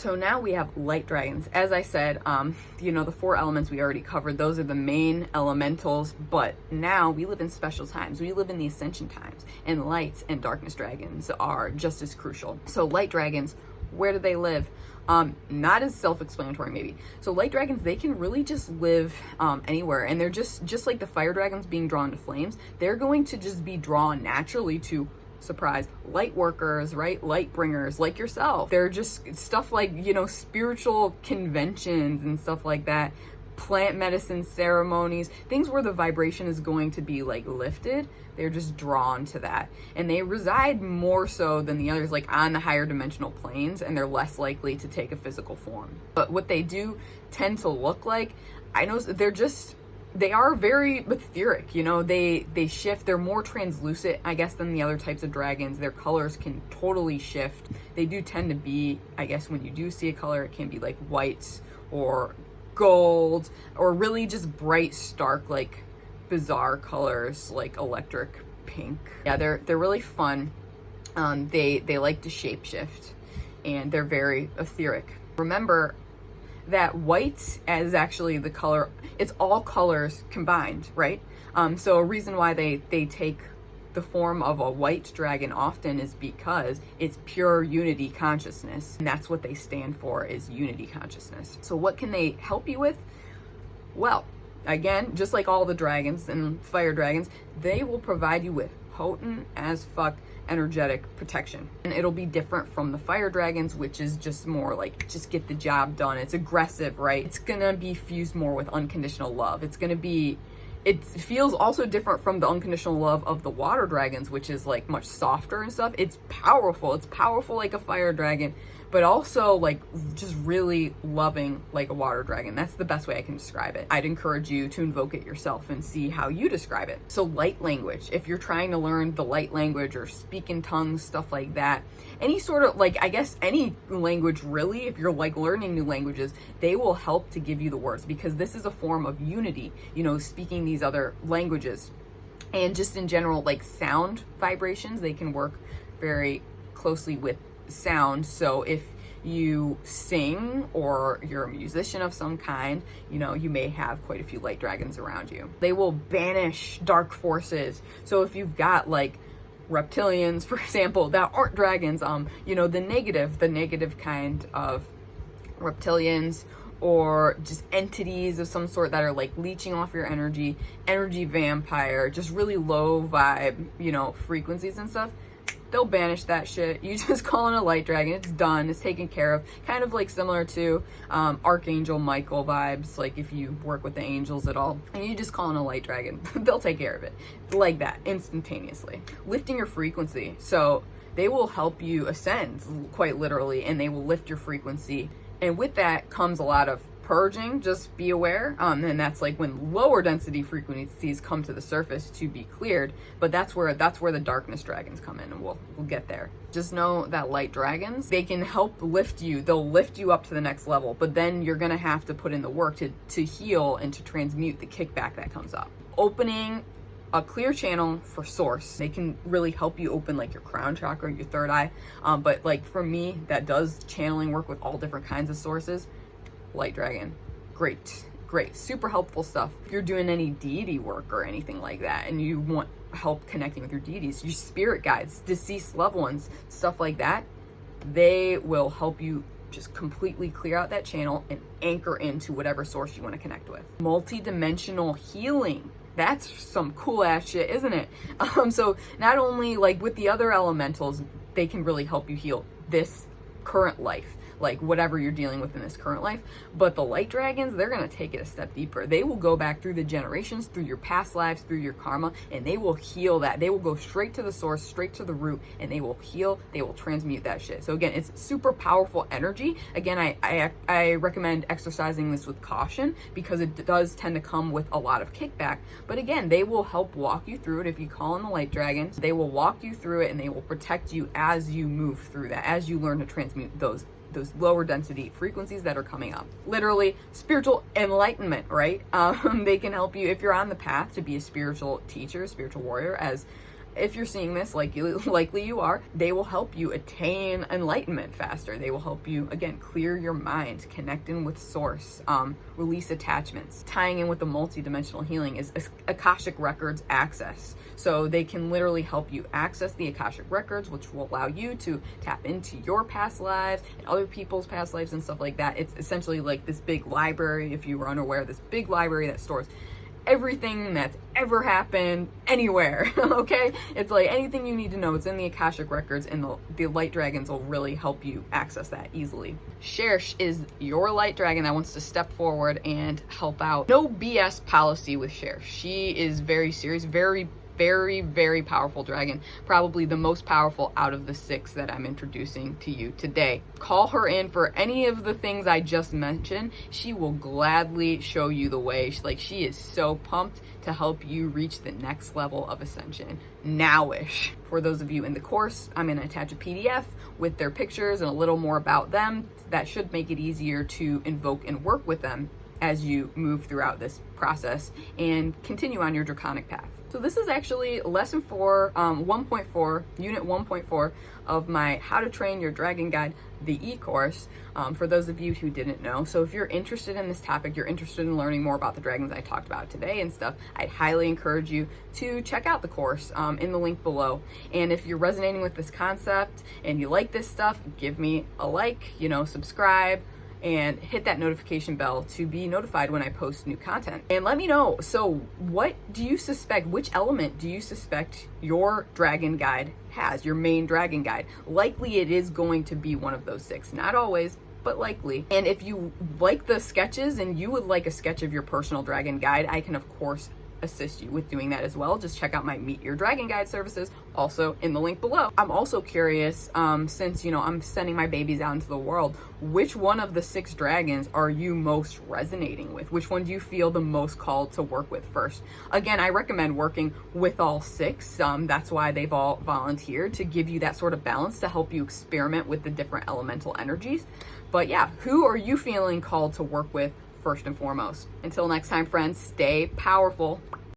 So now we have light dragons. As I said, the 4 elements we already covered, those are the main elementals, but now we live in special times. We live in the ascension times, and lights and darkness dragons are just as crucial. So light dragons, where do they live? Not as self-explanatory maybe. So light dragons, they can really just live anywhere, and they're just like the fire dragons being drawn to flames, they're going to just be drawn naturally to, surprise, light workers, right? Light bringers like yourself. They're just stuff like, spiritual conventions and stuff like that, plant medicine ceremonies, things where the vibration is going to be like lifted. They're just drawn to that, and they reside more so than the others, like on the higher dimensional planes, and they're less likely to take a physical form. But what they do tend to look like, I know they are very etheric, they shift. They're more translucent, I guess, than the other types of dragons. Their colors can totally shift. They do tend to be, I guess, when you do see a color, it can be like white or gold, or really just bright, stark, like bizarre colors like electric pink. Yeah, they're really fun. They like to shapeshift, and they're very etheric. Remember that white is actually the color, it's all colors combined, right? So a reason why they take the form of a white dragon often is because it's pure unity consciousness, and that's what they stand for, is unity consciousness. So what can they help you with? Well, again, just like all the dragons and fire dragons, they will provide you with potent as fuck energetic protection. And it'll be different from the fire dragons, which is just more like, just get the job done. It's aggressive, right? It's gonna be fused more with unconditional love. It feels also different from the unconditional love of the water dragons, which is like much softer and stuff. It's powerful like a fire dragon, but also like just really loving like a water dragon. That's the best way I can describe it. I'd encourage you to invoke it yourself and see how you describe it. So light language, if you're trying to learn the light language or speak in tongues, stuff like that, any sort of like, I guess any language really, if you're like learning new languages, they will help to give you the words, because this is a form of unity, speaking these other languages. And just in general, like sound vibrations, they can work very closely with sound. So if you sing or you're a musician of some kind, you may have quite a few light dragons around you. They will banish dark forces. So if you've got like reptilians, for example, that aren't dragons, the negative kind of reptilians, or just entities of some sort that are like leeching off your energy vampire, just really low vibe, frequencies and stuff, they'll banish that shit. You just call in a light dragon, it's done, it's taken care of. Kind of like similar to Archangel Michael vibes, like if you work with the angels at all, and you just call in a light dragon, they'll take care of it. Like that, instantaneously. Lifting your frequency. So they will help you ascend, quite literally, and they will lift your frequency. And with that comes a lot of purging, just be aware. And that's like when lower density frequencies come to the surface to be cleared. But that's where the darkness dragons come in, and we'll get there. Just know that light dragons, they can help lift you. They'll lift you up to the next level, but then you're gonna have to put in the work to heal and to transmute the kickback that comes up. Opening a clear channel for source. They can really help you open like your crown chakra, your third eye. But like for me, that does channeling work with all different kinds of sources. Light dragon, great, super helpful stuff. If you're doing any deity work or anything like that, and you want help connecting with your deities, your spirit guides, deceased loved ones, stuff like that, they will help you just completely clear out that channel and anchor into whatever source you want to connect with. Multi-dimensional healing. That's some cool ass shit, isn't it? So not only like with the other elementals, they can really help you heal this current life, like whatever you're dealing with in this current life, but the light dragons, they're going to take it a step deeper. They will go back through the generations, through your past lives, through your karma, and they will heal that. They will go straight to the source, straight to the root, and they will heal, they will transmute that shit. So again, it's super powerful energy. Again, I recommend exercising this with caution, because it does tend to come with a lot of kickback. But again, they will help walk you through it. If you call in the light dragons, they will walk you through it, and they will protect you as you move through that, as you learn to transmute those lower density frequencies that are coming up. Literally spiritual enlightenment, right? They can help you if you're on the path to be a spiritual teacher, spiritual warrior, as if you're seeing this, like likely you are, they will help you attain enlightenment faster. They will help you, again, clear your mind, connect in with source, release attachments. Tying in with the multi-dimensional healing is Akashic Records access. So they can literally help you access the Akashic Records, which will allow you to tap into your past lives and other people's past lives and stuff like that. It's essentially like this big library, if you were unaware, this big library that stores everything that's ever happened anywhere. Okay, it's like anything you need to know, it's in the Akashic Records, and the light dragons will really help you access that easily. Cherche is your light dragon that wants to step forward and help out. No BS policy with Cherche. She is very serious, very powerful dragon, probably the most powerful out of the 6 that I'm introducing to you today. Call her in for any of the things I just mentioned. She will gladly show you the way. She is so pumped to help you reach the next level of ascension now-ish. For those of you in the course, I'm going to attach a PDF with their pictures and a little more about them. That should make it easier to invoke and work with them as you move throughout this process and continue on your draconic path. So this is actually lesson 4, 1.4, unit 1.4 of my How to Train Your Dragon Guide, the eCourse, for those of you who didn't know. So if you're interested in this topic, you're interested in learning more about the dragons I talked about today and stuff, I'd highly encourage you to check out the course in the link below. And if you're resonating with this concept and you like this stuff, give me a like, subscribe, and hit that notification bell to be notified when I post new content. And let me know, so what do you suspect, which element do you suspect your dragon guide has, your main dragon guide? Likely it is going to be one of those 6, not always, but likely. And if you like the sketches and you would like a sketch of your personal dragon guide, I can of course assist you with doing that as well. Just check out my Meet Your Dragon Guide services, also in the link below. I'm also curious, since I'm sending my babies out into the world, which one of the 6 dragons are you most resonating with? Which one do you feel the most called to work with first? Again, I recommend working with all 6. That's why they've all volunteered, to give you that sort of balance, to help you experiment with the different elemental energies. But yeah, who are you feeling called to work with first and foremost? Until next time, friends, stay powerful.